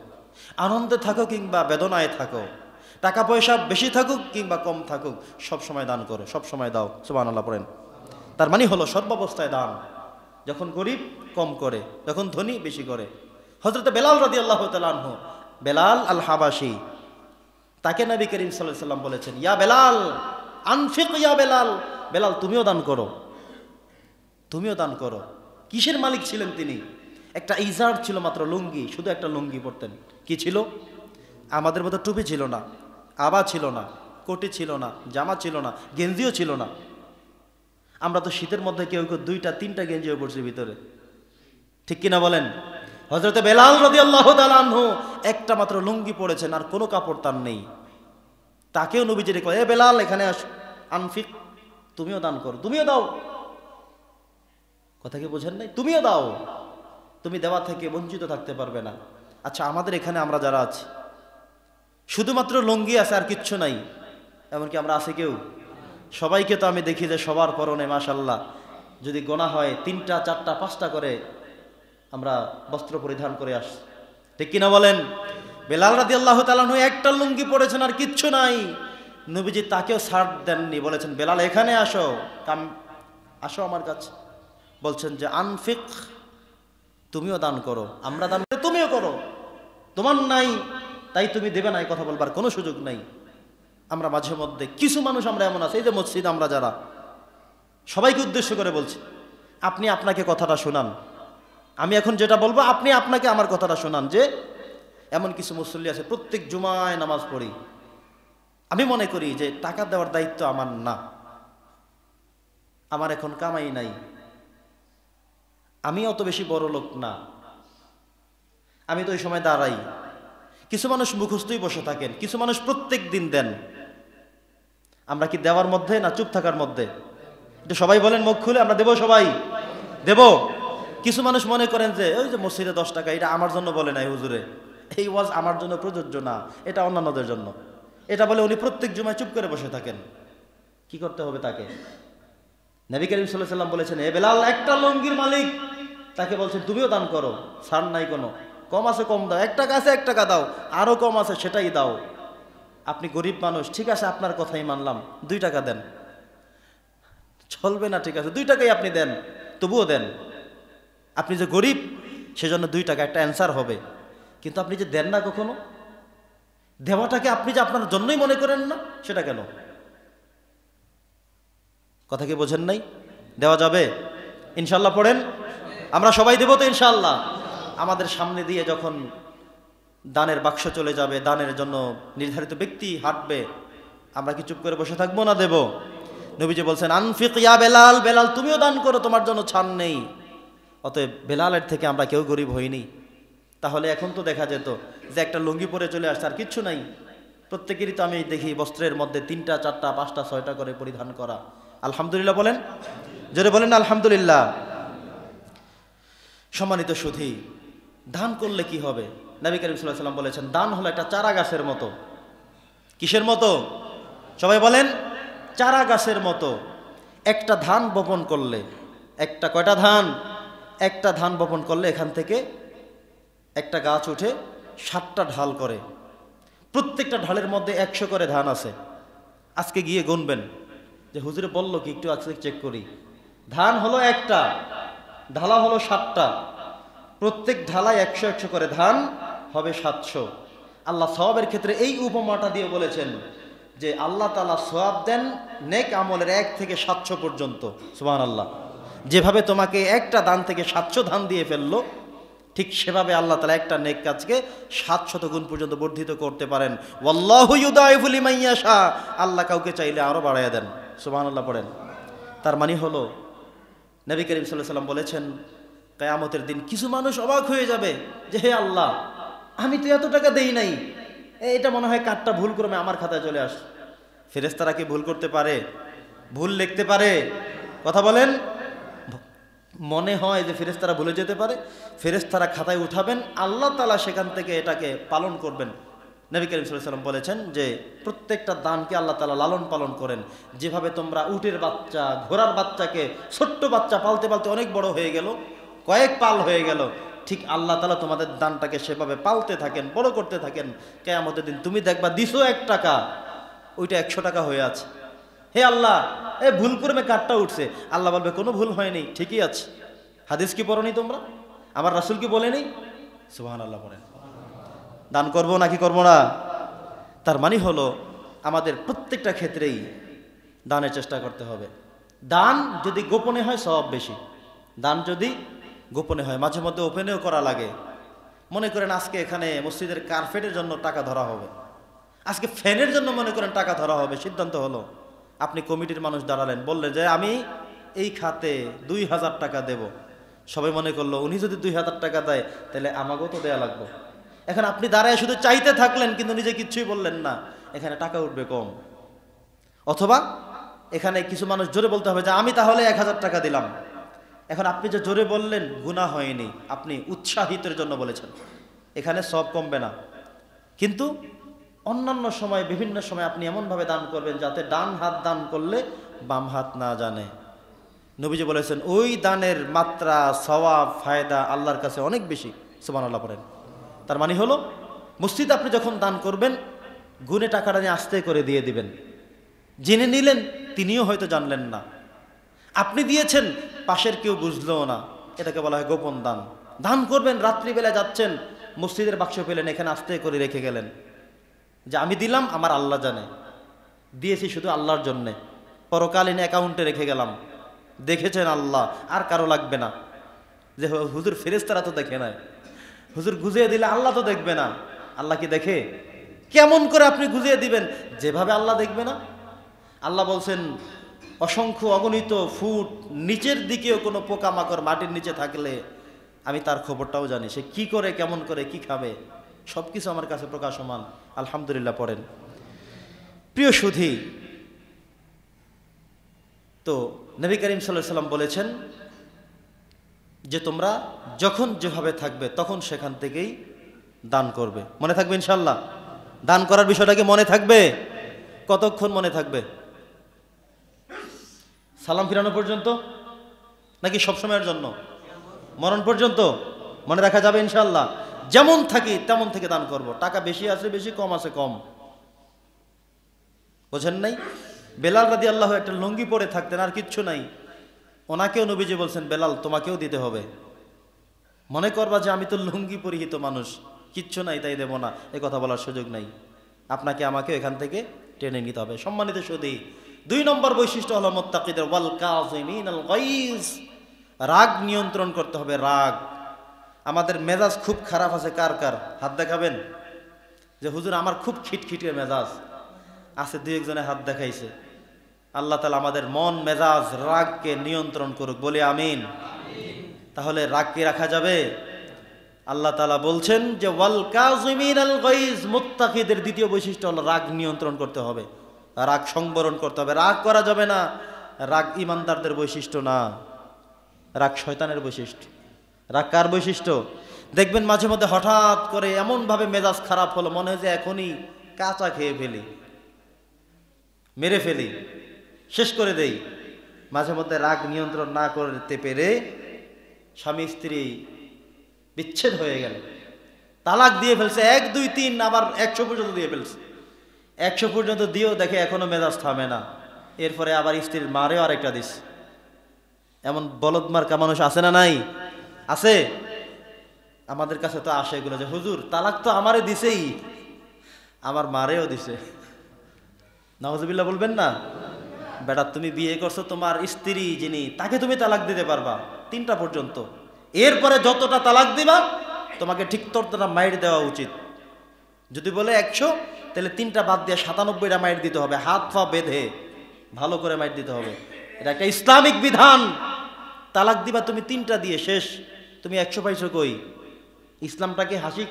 আনন্দে থাকো কিংবা বেদনায় থাকো, টাকা পয়সা বেশি থাকুক কিংবা কম থাকুক, সব সময় দান করো, সব সময় দাও। সুবহানাল্লাহ পড়েন। তার মানে হলো সর্বাবস্থায় দান। যখন গরিব কম করে, যখন ধনী বেশি করে। হযরত বেলাল রাদিয়াল্লাহু তাআলা আনহু, বেলাল আল হাবাশি, তাকে নবী করিম সাল্লাল্লাহু আলাইহি ওয়াসাল্লাম বলেছেন ইয়া বেলাল আনফিক, ইয়া বেলাল, বেলাল তুমিও দান করো, তুমিও দান করো। কিসের মালিক ছিলেন তিনি? একটা ইজার ছিল মাত্র, লুঙ্গি, শুধু একটা লুঙ্গি পরতেন। কি ছিল? আমাদের মতো টুপি ছিল না, আবা ছিল না, কোটি ছিল না, জামা ছিল না, গেঞ্জিও ছিল না। আমরা তো শীতের মধ্যে কেউ কেউ 2টা 3টা গেঞ্জিও পরছি ভিতরে। ঠিক কিনা বলেন? হযরতে বেলাল রাদিয়াল্লাহু তাআলা আনহু একটা মাত্র লুঙ্গি পরেছেন, আর কোনো কাপড় তার নেই। তাকেও নবীজি ডেকে, এ বেলাল এখানে আস, আনফিক, তুমিও দান করো, তুমিও দাও। কথা কি বোঝেন নাই? তুমিও দাও, তুমি দেওয়া থেকে বঞ্চিত থাকতে পারবে না। আচ্ছা, আমাদের এখানে আমরা যারা আছি শুধুমাত্র লুঙ্গি আছে আর কিচ্ছু নাই, এমনকি আমরা আছি কেউ? সবাইকে তো আমি দেখি যে সবার পরনে মাশাআল্লাহ যদি গোনা হয় 3টা 4টা 5টা করে আমরা বস্ত্র পরিধান করে আসি, ঠিক কিনা বলেন? বেলাল রাদিয়াল্লাহু তাআলা আনহু একটা লুঙ্গি পরেছেন আর কিচ্ছু নাই। নবীজি তাকেও ছাড় দেননি, বলেছেন বেলাল এখানে আসো, আসো আমার কাছে। বলছেন যে আনফিক, তুমিও দান করো, আমরা দান করি তুমিও করো, তোমার নাই তাই তুমি দেবে না এই কথা বলবার কোনো সুযোগ নাই। আমরা মাঝে মধ্যে কিছু মানুষ আমরা এমন আছে, এই যে মসজিদ আমরা যারা, সবাইকে উদ্দেশ্য করে বলছি, আপনি আপনাকে কথাটা শোনান, আমি এখন যেটা বলবো আপনি আপনাকে আমার কথাটা শোনান। যে এমন কিছু মুসল্লি আছে প্রত্যেক জুমায় নামাজ পড়ি, আমি মনে করি যে টাকা দেওয়ার দায়িত্ব আমার না, আমার এখন কামাই নাই, আমি অত বেশি বড় লোক না, আমি তো ওই সময় দাঁড়াই। কিছু মানুষ মুখস্থই বসে থাকেন, কিছু মানুষ প্রত্যেক দিন দেন। আমরা কি দেওয়ার মধ্যে না চুপ থাকার মধ্যে? এটা সবাই বলেন মুখ খুলে, আমরা দেব, সবাই দেব। কিছু মানুষ মনে করেন যে ওই যে মসজিদে 10 টাকা, এটা আমার জন্য বলে নাই হুজুরে, এই ওয়াজ আমার জন্য প্রযোজ্য না, এটা অন্যান্যদের জন্য, এটা বলে উনি প্রত্যেক জুমায় চুপ করে বসে থাকেন। কি করতে হবে তাকে? নবী করিম সাল্লাল্লাহু আলাইহি ওয়াসাল্লাম বলেছেন, এ বেলাল একটা লুঙ্গির মালিক, তাকে বলছেন তুমিও দান করো, ছাড় নাই কোনো, কম আছে কম দাও, 1 টাকা আছে 1 টাকা দাও, আরো কম আছে সেটাই দাও। আপনি গরিব মানুষ, ঠিক আছে আপনার কথাই মানলাম, 2 টাকা দেন, চলবে না? ঠিক আছে 2 টাকাই আপনি দেন, তবুও দেন। আপনি যে গরিব সেজন্য 2 টাকা একটা অ্যান্সার হবে, কিন্তু আপনি যে দেন না কখনো, দেওয়াটাকে আপনি যে আপনার জন্যই মনে করেন না, সেটা কেন? কথা কি বোঝেন নাই? দেওয়া যাবে ইনশাল্লাহ? পড়েন, আমরা সবাই দেব তো ইনশাল্লাহ। আমাদের সামনে দিয়ে যখন দানের বাক্স চলে যাবে, দানের জন্য নির্ধারিত ব্যক্তি হাঁটবে, আমরা কি চুপ করে বসে থাকবো না দেব? নবীজি বলছেন আনফিক ইয়া বেলাল, বেলাল তুমিও দান করো, তোমার জন্য ছাড় নেই। অতএব বেলালের থেকে আমরা কেউ গরিব হইনি। তাহলে এখন তো দেখা যেত যে একটা লুঙ্গি পরে চলে আসছে আর কিচ্ছু নাই, প্রত্যেকেরই তো আমি দেখি বস্ত্রের মধ্যে 3টা 4টা 5টা 6টা করে পরিধান করা। আলহামদুলিল্লাহ বলেন, জোরে বলেন আলহামদুলিল্লাহ। সম্মানিত সুধী, দান করলে কি হবে? নবী করিম সাল্লাল্লাহু আলাইহি ওয়াসাল্লাম বলেছেন দান হলো একটা চারা গাছের মতো। কিসের মতো? সবাই বলেন, চারা গাছের মতো। একটা ধান বপন করলে, একটা কয়টা ধান? একটা ধান বপন করলে এখান থেকে একটা গাছ উঠে 7টা ঢাল করে, প্রত্যেকটা ঢালের মধ্যে 100 করে ধান আছে। আজকে গিয়ে গুনবেন যে হুজুরে বললো কি, একটু আজকে চেক করি। ধান হলো একটা, ঢালা হলো 7টা, প্রত্যেক ঢালায় 100 করে ধান হবে 700। আল্লাহ সওয়াবের ক্ষেত্রে এই উপমাটা দিয়ে বলেছেন যে আল্লাহ তাআলা সওয়াব দেন নেক আমলের 1 থেকে 700 পর্যন্ত। সুবহানাল্লাহ। যেভাবে তোমাকে একটা দান থেকে 700 ধান দিয়ে ফেললো, ঠিক সেভাবে আল্লাহ তাআলা একটা নেক কাজকে 700 গুণ পর্যন্ত বর্ধিত করতে পারেন। ওয়াল্লাহু ইউদাইফু লিমান ইয়াশা, আল্লাহ কাউকে চাইলে আরো বাড়ায়া দেন। সুবহানাল্লাহ পড়েন। তার মানে হলো নবী করিম সাল্লাল্লাহু আলাইহি ওয়াসাল্লাম বলেছেন কিয়ামতের দিন কিছু মানুষ অবাক হয়ে যাবে যে হে আল্লাহ, আমি তো এত টাকা দেই নাই, এটা মনে হয় কার্ডটা ভুল করে আমার খাতায় চলে আস। ফেরেশতারা কি ভুল করতে পারে? ভুল লিখতে পারে? কথা বলেন। মনে হয় যে ফেরেশতারা ভুলে যেতে পারে, ফেরেশতারা খাতায় উঠাবেন, আল্লাহ তাআলা সেখান থেকে এটাকে পালন করবেন। নবী করিম সাল্লাল্লাহু আলাইহি ওয়াসাল্লাম বলেছেন যে প্রত্যেকটা দানকে আল্লাহ তাআলা লালন পালন করেন। যেভাবে তোমরা উটের বাচ্চা, ঘোড়ার বাচ্চাকে, ছোট্ট বাচ্চা পালতে পালতে অনেক বড় হয়ে গেল, কয়েক পাল হয়ে গেল, ঠিক আল্লাহ তাআলা তোমাদের দানটাকে সেভাবে পালতে থাকেন, বড় করতে থাকেন। কিয়ামতের দিন তুমি দেখবা দিছো 1 টাকা, ওইটা 100 টাকা হয়ে আছে। হে আল্লাহ, ভুল করে কার্ডটা উঠছে। আল্লাহ বলবে কোনো ভুল হয়নি, ঠিকই আছে। হাদিস কি পড়নি তোমরা? আমার রাসূল কি বলেনি? সুবহানাল্লাহ পড়েন। দান করব নাকি করব না? তার মানে হলো আমাদের প্রত্যেকটা ক্ষেত্রেই দানের চেষ্টা করতে হবে। দান যদি গোপনে হয় সওয়াব বেশি। দান যদি গোপনে হয়, মাঝে মধ্যে ওপেনেও করা লাগে। মনে করেন আজকে এখানে মসজিদের কার্পেটের জন্য টাকা ধরা হবে, আজকে ফ্যানের জন্য মনে করেন টাকা ধরা হবে। সিদ্ধান্ত হলো আপনি কমিটির মানুষ দাঁড়ালেন, বললেন যে আমি এই খাতে 2000 টাকা দেব। সবাই মনে করলো উনি যদি 2000 টাকা দেয় তাহলে আমাকেও তো দেয়া লাগবে। এখন আপনি দাঁড়ায় শুধু চাইতে থাকলেন কিন্তু নিজে কিচ্ছুই বললেন না, এখানে টাকা উঠবে কম। অথবা এখানে কিছু মানুষ জোরে বলতে হবে যে আমি তাহলে 1000 টাকা দিলাম। এখন আপনি যে জোরে বললেন গুনাহ হয়নি, আপনি উৎসাহিতের জন্য বলেছেন, এখানে সব কমবে না। কিন্তু অন্যান্য সময় বিভিন্ন সময় আপনি এমনভাবে দান করবেন যাতে ডান হাত দান করলে বাম হাত না জানে। নবীজি বলেছেন ওই দানের মাত্রা, সওয়াব, ফায়দা আল্লাহর কাছে অনেক বেশি। সুবহানাল্লাহ পড়েন। তার মানে হলো মসজিদে আপনি যখন দান করবেন গুনে টাকাটা নিয়ে আস্তে করে দিয়ে দিবেন। জেনে নিলেন তিনিও হয়তো জানলেন না, আপনি দিয়েছেন পাশের কেউ বুঝলেও না, এটাকে বলা হয় গোপন দান। দান করবেন, রাত্রিবেলা যাচ্ছেন মসজিদের বাক্স পেলেন, এখানে আস্তে করে রেখে গেলেন যে আমি দিলাম আমার আল্লাহ জানে, দিয়েছি শুধু আল্লাহর জন্যে, পরকালীন অ্যাকাউন্টে রেখে গেলাম, দেখেছেন আল্লাহ, আর কারো লাগবে না। যে হুজুর ফেরেশতারা তো দেখে নাই, হুজুর গুজিয়ে দিলে আল্লাহ তো দেখবে না। আল্লাহ কি দেখে? কেমন করে আপনি গুজিয়ে দিবেন যেভাবে আল্লাহ দেখবে না? আল্লাহ বলছেন অসংখ্য অগণিত ফুট নিচের দিকেও কোনো পোকামাকড় মাটির নিচে থাকলে আমি তার খবরটাও জানি, সে কি করে, কেমন করে, কি খাবে, সব কিছু আমার কাছে প্রকাশমান। আলহামদুলিল্লাহ পড়েন। প্রিয় সুধী, তো নবী করিম সাল্লাল্লাহু আলাইহি ওয়াসাল্লাম বলেছেন যে তোমরা যখন যেভাবে থাকবে তখন সেখান থেকেই দান করবে। মনে থাকবে ইনশাল্লাহ? দান করার বিষয়টাকে মনে থাকবে? কতক্ষণ মনে থাকবে? সালাম ফিরানো পর্যন্ত নাকি সবসময়ের জন্য? মরণ পর্যন্ত মনে রাখা যাবে ইনশাল্লাহ। যেমন থাকি তেমন থেকে দান করব। টাকা বেশি আছে বেশি, কম আছে কম। বোঝেন নাই? বেলাল রাদিয়াল্লাহু একটা লুঙ্গি পরে থাকতেন, আর কিচ্ছু নাই। ওনাকেও নবীজি বলছেন বেলাল তোমাকেও দিতে হবে। মনে করবা যে আমি তো লুঙ্গি পরিহিত মানুষ, কিচ্ছু নাই তাই দেব না, এ কথা বলার সুযোগ নাই। আপনাকে আমাকে এখান থেকে টেনে নিতে হবে। সম্মানিত সুধী, 2 নম্বর বৈশিষ্ট্য হলো মুত্তাকিদের ওয়াল কাযিমিনাল গায়জ, রাগ নিয়ন্ত্রণ করতে হবে। রাগ, আমাদের মেজাজ খুব খারাপ আছে কার কার? হাত দেখাবেন যে হুজুর আমার খুব খিটখিটে মেজাজ আছে। 2-1 হাত দেখাইছে। আল্লাহ তাআলা আমাদের মন মেজাজ রাগকে নিয়ন্ত্রণ করুক, বলি আমিন। তাহলে রাগ কি রাখা যাবে? আল্লাহ তাআলা বলছেন যে ওয়াল কাযিমিনাল গায়জ, মুত্তাকিদের দ্বিতীয় বৈশিষ্ট্য হলো রাগ নিয়ন্ত্রণ করতে হবে, রাগ সংবরণ করতে হবে। রাগ করা যাবে না। রাগ ইমানদারদের বৈশিষ্ট্য না, রাগ শয়তানের বৈশিষ্ট্য। রাগ কার বৈশিষ্ট্য? দেখবেন মাঝে মধ্যে হঠাৎ করে এমনভাবে মেজাজ খারাপ হলো, মনে হয় যে এখনই কাঁচা খেয়ে ফেলি, মেরে ফেলি, শেষ করে দেই। মাঝে মধ্যে রাগ নিয়ন্ত্রণ না করতে পেরে স্বামী স্ত্রী বিচ্ছেদ হয়ে গেল, তালাক দিয়ে ফেলছে, 1 2 3 আবার 100 পর্যন্ত দিয়ে ফেলছে। 100 পর্যন্ত দিয়েও দেখে এখনো মেজাজ থামে না। এরপরে আবার স্ত্রীর মারেও আরেকটা দিস। এমন বলদ মার্কা মানুষ আছে না নাই? আছে। আমাদের কাছে তো আসে এগুলো যে হুজুর তালাক তো আমারে দিছেই, আমার মারেও দিছে। নাউজুবিল্লাহ বলবেন না? বেটা তুমি বিয়ে করছো, তোমার স্ত্রী যিনি তাকে তুমি তালাক দিতে পারবা 3টা পর্যন্ত। এরপরে যতটা তালাক দিবা তোমাকে ঠিক ততটা মাইর দেওয়া উচিত। যদি বলে 100 তাহলে 3টা বাদ দিয়ে 97টা মাইর দিতে হবে, হাত পা বেঁধে ভালো করে মাইর দিতে হবে। এটা একটা ইসলামিক বিধান। তালাক দিবা তুমি 3টা দিয়ে শেষ। তুমি 100 পাইছো কই? ইসলামটাকে হাসি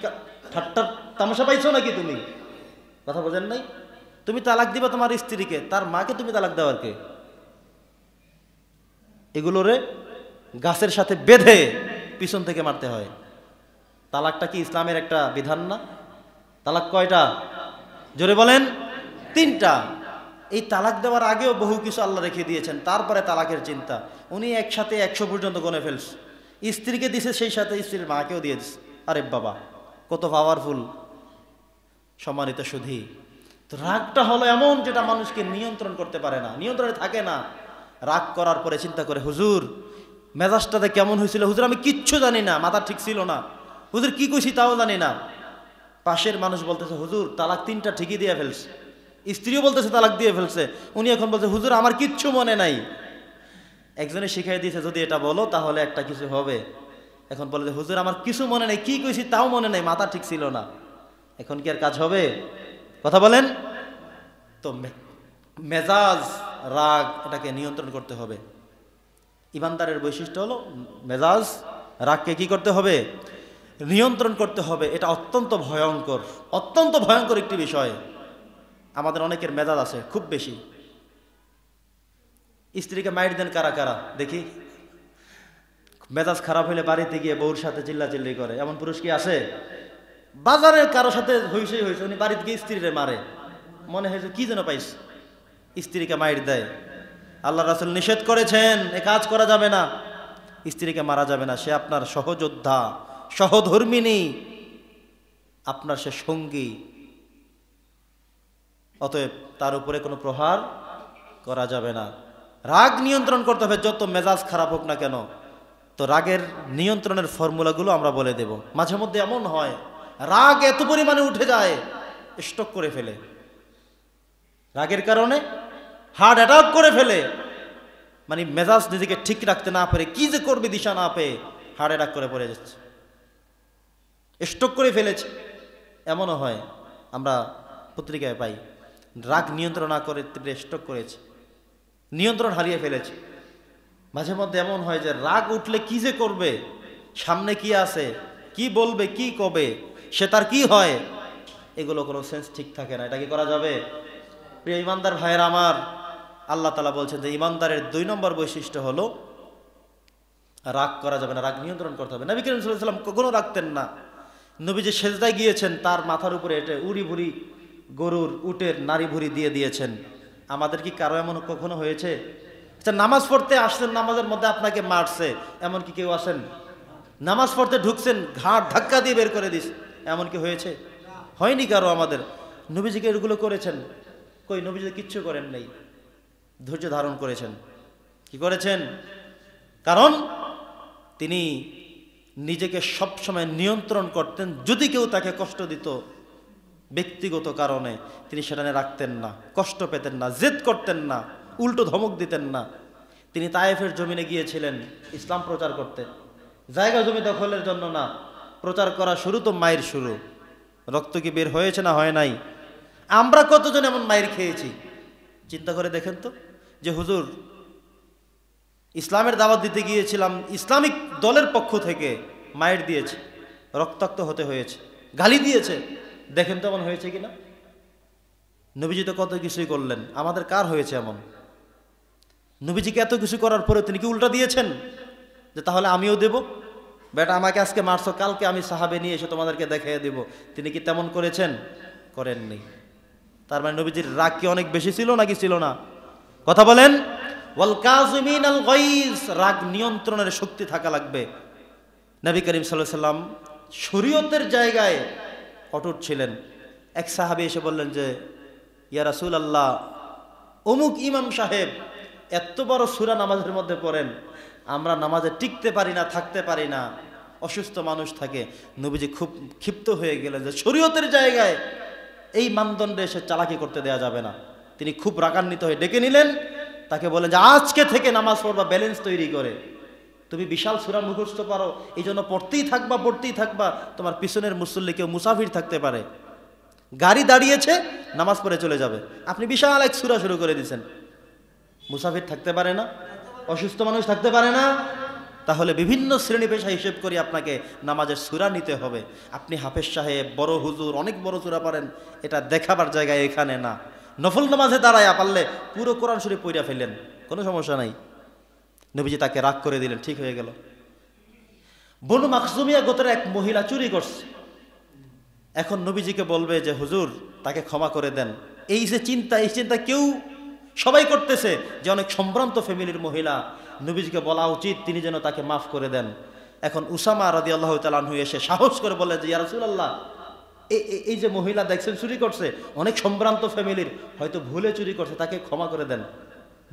ঠাট্টার তামাশা পাইছো নাকি তুমি? কথা বোঝেন নাই? তুমি তালাক দিবা তোমার স্ত্রীকে, তার মাকে তুমি তালাক দেওয়ার কে? এগুলোরে গাছের সাথে বেঁধে পিছন থেকে মারতে হয়। তালাকটা কি ইসলামের একটা বিধান না? তালাক কয়টা? জোরে বলেন। 3টা। এই তালাক দেওয়ার আগেও বহু কিছু আল্লাহ রেখে দিয়েছেন, তারপরে তালাকের চিন্তা। উনি একসাথে 100 পর্যন্ত গনে ফেলছে। স্ত্রীকে দিছে, সেই সাথে স্ত্রীর মাকেও দিয়ে দিচ্ছে। আরে বাবা, কত পাওয়ারফুল! সম্মানিত সুধী, তো রাগটা হলো এমন যেটা মানুষকে নিয়ন্ত্রণ করতে পারে না, নিয়ন্ত্রণে থাকে না। রাগ করার পরে চিন্তা করে হুজুর মেজাজটাতে কেমন হয়েছিল, হুজুর আমি কিচ্ছু জানি না, মাথা ঠিক ছিল না, হুজুর কি কইছি তাও জানি না। পাশের মানুষ বলতেছে হুজুর তালাক 3টা ঠিকই দিয়ে ফেলছে, স্ত্রীও বলতেছে তালাক দিয়ে ফেলছে, উনি এখন বলছে হুজুর আমার কিচ্ছু মনে নাই। একজনে শিখাই দিয়েছে যদি এটা বলো তাহলে একটা কিছু হবে। এখন বলে যে হুজুর আমার কিছু মনে নেই, কি কইছি তাও মনে নেই, মাথা ঠিক ছিল না। এখন কি আর কাজ হবে? কথা বলেন তো। মেজাজ রাগ এটাকে নিয়ন্ত্রণ করতে হবে। ইমানদারের বৈশিষ্ট্য হলো মেজাজ, রাগকে কি করতে হবে? নিয়ন্ত্রণ করতে হবে। এটা অত্যন্ত ভয়ঙ্কর একটি বিষয়। আমাদের অনেকের মেজাজ আছে খুব বেশি। স্ত্রীকে মাইর দেন কারা কারা দেখি? মেজাজ খারাপ হলে বাড়িতে গিয়ে বউর সাথে চিল্লাচিল্লি করে, এমন পুরুষ কি আছে? বাজারের কারো সাথে হয়েছে উনি বাড়িতে গিয়ে স্ত্রীরে মারে, মনে হয়েছে কি যেন পাইস, স্ত্রীকে মাইর দেয়। আল্লাহ রাসূল নিষেধ করেছেন, এ কাজ করা যাবে না, স্ত্রীকে মারা যাবে না। সে আপনার সহযোদ্ধা, সহধর্মিনী, আপনার সে সঙ্গী, অতএব তার উপরে কোনো প্রহার করা যাবে না। রাগ নিয়ন্ত্রণ করতে হবে, যত মেজাজ খারাপ হোক না কেন। তো রাগের নিয়ন্ত্রণের ফর্মুলাগুলো আমরা বলে দেব। মাঝে মধ্যে এমন হয় রাগ এত পরিমাণে উঠে যায় স্ট্রোক করে ফেলে, রাগের কারণে হার্ট অ্যাটাক করে ফেলে, মানে মেজাজ নিজেকে ঠিক রাখতে না পারে, কি যে করবে দিশা না পেয়ে হার্ট অ্যাটাক করে পড়ে যাচ্ছে, স্ট্রোক করে ফেলেছে। এমনও হয়, আমরা পত্রিকায় পাই, রাগ নিয়ন্ত্রণ না করে স্ট্রোক করেছে, নিয়ন্ত্রণ হারিয়ে ফেলেছে। মাঝে মধ্যে এমন হয় যে রাগ উঠলে কি যে করবে, সামনে কি আছে, কি বলবে, কি কবে, সে তার কি হয়, এগুলো কোনো সেন্স ঠিক থাকে না। এটা কি করা যাবে? প্রিয় ইমানদার ভাইয়েরা আমার, আল্লাহ তাআলা বলছেন যে ইমানদারের 2 নম্বর বৈশিষ্ট্য হলো রাগ করা যাবে না, রাগ নিয়ন্ত্রণ করতে হবে। নবী করিম সাল্লাল্লাহু আলাইহি ওয়াসাল্লাম কখনো রাখতেন না। নবী যে সেজদায় গিয়েছেন, তার মাথার উপরে এটা উড়ি ভুড়ি গরুর, উটের নারী ভুড়ি দিয়ে দিয়েছেন। আমাদের কি কারো এমন কখনো হয়েছে? আচ্ছা, নামাজ পড়তে আসছেন, নামাজের মধ্যে আপনাকে মারছে, এমন কি কেউ আসেন? নামাজ পড়তে ঢুকছেন, ঘাট ধাক্কা দিয়ে বের করে দিস, এমন কি হয়েছে? হয়নি কারো আমাদের। নবীজিকে এগুলো করেছেন? কই, নবীজি কিচ্ছু করেন নাই, ধৈর্য ধারণ করেছেন। কি করেছেন? কারণ তিনি নিজেকে সবসময় নিয়ন্ত্রণ করতেন। যদি কেউ তাকে কষ্ট দিত ব্যক্তিগত কারণে, তিনি সেটা নিয়ে রাখতেন না, কষ্ট পেতেন না, জেদ করতেন না, উল্টো ধমক দিতেন না। তিনি তায়েফের জমিনে গিয়েছিলেন ইসলাম প্রচার করতে, জায়গা জমি দখলের জন্য না, প্রচার করা শুরু তো মায়ের শুরু। রক্ত কি বের হয়েছে না হয় নাই? আমরা কতজন এমন মায়ের খেয়েছি চিন্তা করে দেখেন তো। যে হুজুর ইসলামের দাওয়াত দিতে গিয়েছিলাম, ইসলামিক দলের পক্ষ থেকে মায়ের দিয়েছে, রক্তাক্ত হতে হয়েছে, গালি দিয়েছে, দেখেন তো এমন হয়েছে কিনা। নবীজি তো কত কিছুই করলেন, আমাদের কার হয়েছে এমন? নবীজিকে এত কিছু করার পরে তিনি কি উল্টা দিয়েছেন যে তাহলে আমিও দেব? বেটা আমাকে আজকে মারছো, কালকে আমি সাহাবে নিয়ে এসে তোমাদেরকে দেখিয়ে দেব। তিনি কি তেমন করেছেন? করেননি। তার মানে নবীজির রাগ কি অনেক বেশি ছিল নাকি ছিল না? কথা বলেন। ওয়াল কাযিমিনাল গায়জ, রাগ নিয়ন্ত্রণের শক্তি থাকা লাগবে। নবী করিম সাল্লাল্লাহু আলাইহি সাল্লাম শরীয়তের জায়গায় অটুট ছিলেন। এক সাহাবী এসে বললেন যে ইয়া রাসূলুল্লাহ, অমুক ইমাম সাহেব এত বড় সূরা নামাজের মধ্যে পড়েন, আমরা নামাজে টিকতে পারি না, থাকতে পারি না, অসুস্থ মানুষ থাকে। নবীজি খুব ক্ষিপ্ত হয়ে গেলেন যে শরীয়তের জায়গায় এই মানদণ্ডে এসে চালাকি করতে দেয়া যাবে না। তিনি খুব রাগান্বিত হয়ে ডেকে নিলেন, তাকে বলেন যে আজকে থেকে নামাজ পড়বা ব্যালেন্স তৈরি করে। তুমি বিশাল সূরা মুখস্থ পারো, এই জন্য পড়তেই থাকবা। তোমার পিছনের মুসল্লি কেউ মুসাফির থাকতে পারে, গাড়ি দাঁড়িয়েছে, নামাজ পড়ে চলে যাবে, আপনি বিশাল এক সূরা শুরু করে দিয়েছেন। মুসাফির থাকতে পারে না, অসুস্থ মানুষ থাকতে পারে না, তাহলে বিভিন্ন শ্রেণী পেশা হিসেব করে আপনাকে নামাজের সূরা নিতে হবে। আপনি হাফেজ সাহেব, বড় হুজুর, অনেক বড় সূরা পারেন, এটা দেখাবার জায়গায় এখানে না। নফল নামাজে দাঁড়ায়া পারলে পুরো কোরআন শরীফ পড়িয়া ফেললেন, কোনো সমস্যা নাই। নবীজি তাকে রাগ করে দিলেন, ঠিক হয়ে গেল। বনু মাখজুমিয়া গোত্রের এক মহিলা চুরি করছে, এখন নবীজিকে বলবে যে হুজুর তাকে ক্ষমা করে দেন। এই চিন্তা কেউ সবাই করতেছে যে অনেক সম্ভ্রান্ত ফ্যামিলির মহিলা, নবীজিকে বলা উচিত তিনি যেন তাকে মাফ করে দেন। এখন উসামা রাদিয়াল্লাহু তাআলা আনহু এসে সাহস করে বলে যে ইয়া রাসূলুল্লাহ, এই যে মহিলা দেখছেন চুরি করছে, অনেক সম্ভ্রান্ত ফ্যামিলির, হয়তো ভুলে চুরি করছে, তাকে ক্ষমা করে দেন।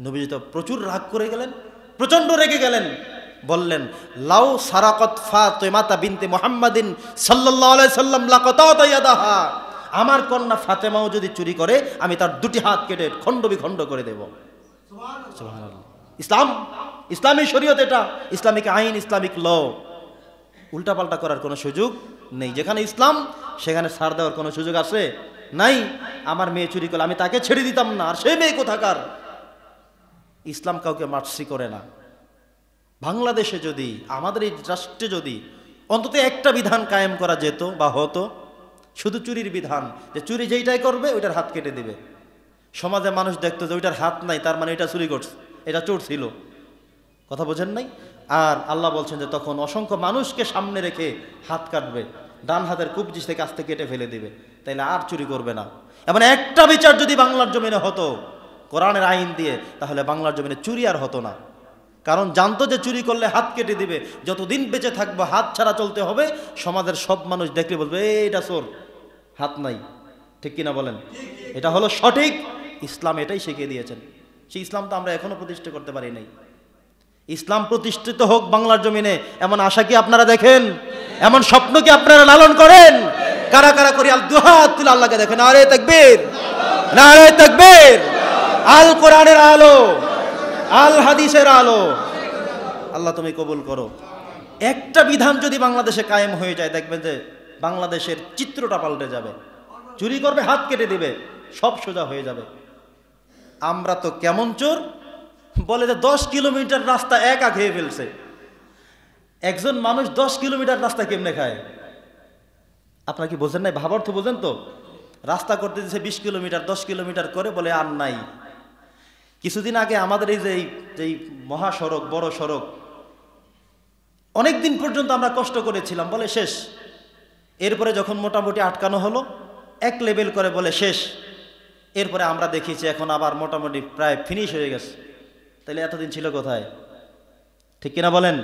নবীজি তো প্রচুর রাগ করে গেলেন, প্রচন্ড রেগে গেলেন, বললেন লাউ সারাকাত ফাতিমাতা বিনতে মুহাম্মাদিন সাল্লাল্লাহু আলাইহি সাল্লাম লাকাতাতা ইয়াদাহা, আমার কন্যা ফাতেমাও যদি চুরি করে আমি তার দুটি হাত কেটে খণ্ড বিখণ্ড করে দেব। সুবহানাল্লাহ। ইসলামী শরীয়ত, এটা ইসলামিক আইন, ইসলামিক ল, উল্টাপাল্টা করার কোনো সুযোগ নেই। যেখানে ইসলাম সেখানে ছাড় দেওয়ার কোনো সুযোগ আছে? নাই। আমার মেয়ে চুরি করলে আমি তাকে ছেড়ে দিতাম না, আর সেই মেয়ে কোথাকার? ইসলাম কাউকে মার্সি করে না। বাংলাদেশে যদি, আমাদের এই রাষ্ট্রে যদি অন্তত একটা বিধান কায়েম করা যেত বা হতো, শুধু চুরির বিধান, যে চুরি যেইটাই করবে ওইটার হাত কেটে দিবে, সমাজে মানুষ দেখতো যে ওইটার হাত নাই, তার মানে এটা চুরি করছে, এটা চোর ছিল। কথা বোঝেন নাই? আর আল্লাহ বলছেন যে তখন অসংখ্য মানুষকে সামনে রেখে হাত কাটবে, ডান হাতের কবজি থেকে আস্তে কেটে ফেলে দিবে, তাইলে আর চুরি করবে না। এমন একটা বিচার যদি বাংলার জমিনে হতো কোরআনের আইন দিয়ে, তাহলে বাংলার জমিনে চুরি আর হতো না। কারণ জানতো যে চুরি করলে হাত কেটে দিবে, যতদিন বেঁচে থাকবো হাত ছাড়া চলতে হবে। সমাজের সব মানুষ দেখলে বলবে এটা চোর, হাত নাই। ঠিক কিনা বলেন? এটা হলো সঠিক। ইসলাম এটাই শিখিয়ে দিয়েছেন। সেই ইসলাম তো আমরা এখনো প্রতিষ্ঠা করতে পারি নাই। ইসলাম প্রতিষ্ঠিত হোক বাংলার জমিনে, এমন আশা কি আপনারা দেখেন? এমন স্বপ্ন কি আপনারা লালন করেন? কারা কারা করি দুহাত তুলে আল্লাহকে দেখেন, নারে তাকবীর, নারে তাকবীর। আল কোরআনের আলো, আল হাদিসের আলো। আল্লাহ তুমি কবুল করো। একটা বিধান যদি বাংলাদেশে কায়েম হয়ে যায়, দেখবেন যে বাংলাদেশের চিত্রটা পাল্টে যাবে। চুরি করবে হাত কেটে দিবে, সব সোজা হয়ে যাবে। আমরা তো কেমন চোর, বলে যে 10 কিলোমিটার রাস্তা একা খেয়ে ফেলছে। একজন মানুষ 10 কিলোমিটার রাস্তা কেমনে খায়? আপনারা কি বোঝেন নাই? ভাবার তো বোঝেন তো। রাস্তা করতে দিচ্ছে 20 কিলোমিটার, 10 কিলোমিটার করে বলে আর নাই। কিছুদিন আগে আমাদের এই যে মহাসড়ক, বড় সড়ক, অনেক দিন পর্যন্ত আমরা কষ্ট করেছিলাম, বলে শেষ। এরপরে যখন মোটামুটি আটকানো হলো, এক লেভেল করে বলে শেষ। এরপরে আমরা দেখিছি এখন আবার মোটামুটি প্রায় ফিনিশ হয়ে গেছে। তাহলে এতদিন ছিল কোথায়? ঠিক কিনা বলেন?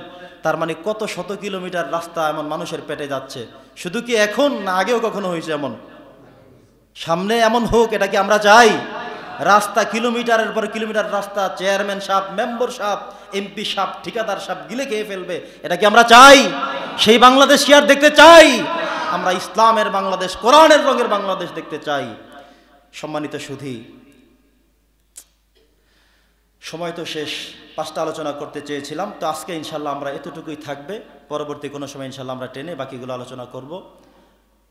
তার মানে কত শত কিলোমিটার রাস্তা এমন মানুষের পেটে যাচ্ছে। শুধু কি এখন, না আগেও কখনো হয়েছে এমন? সামনে এমন হোক, এটা কি আমরা চাই? রাস্তা কিলোমিটারের পর কিলোমিটার রাস্তা, চেয়ারম্যান সাহেব, মেম্বার সাহেব, এমপি সাহেব, ঠিকাদার সাহেব গিলে খেয়ে ফেলবে, এটা কি আমরা চাই? সেই বাংলাদেশ কি আর দেখতে চাই? আমরা ইসলামের বাংলাদেশ, কোরআনের রঙের বাংলাদেশ দেখতে চাই। সম্মানিত সুধী, সময় তো শেষ। 5টা আলোচনা করতে চেয়েছিলাম, তো আজকে ইনশাল্লাহ আমরা এতটুকুই থাকবে। পরবর্তী কোনো সময় ইনশাল্লাহ আমরা টেনে বাকিগুলো আলোচনা করব।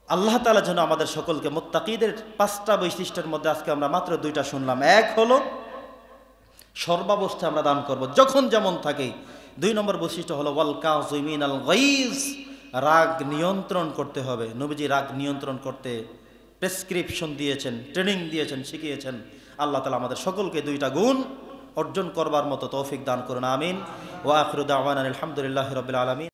আল্লাহ তাআলা যেন আমাদের সকলকে মুত্তাকিদের 5টা বৈশিষ্ট্যের মধ্যে আজকে আমরা মাত্র 2টা শুনলাম। এক হলো সর্বাবস্থায় আমরা দান করব, যখন যেমন থাকি। 2 নম্বর বৈশিষ্ট্য হলো ওয়াল কাযিমিনাল গাইজ, রাগ নিয়ন্ত্রণ করতে হবে। নবীজি রাগ নিয়ন্ত্রণ করতে প্রেসক্রিপশন দিয়েছেন, ট্রেনিং দিয়েছেন, শিখিয়েছেন। আল্লাহ তাআলা আমাদের সকলকে 2টা গুণ অর্জন করবার মতো তৌফিক দান করুন, আমিন। ওয়া আখিরু দাওয়ানা আলহামদুলিল্লাহি রাব্বিল আলামিন।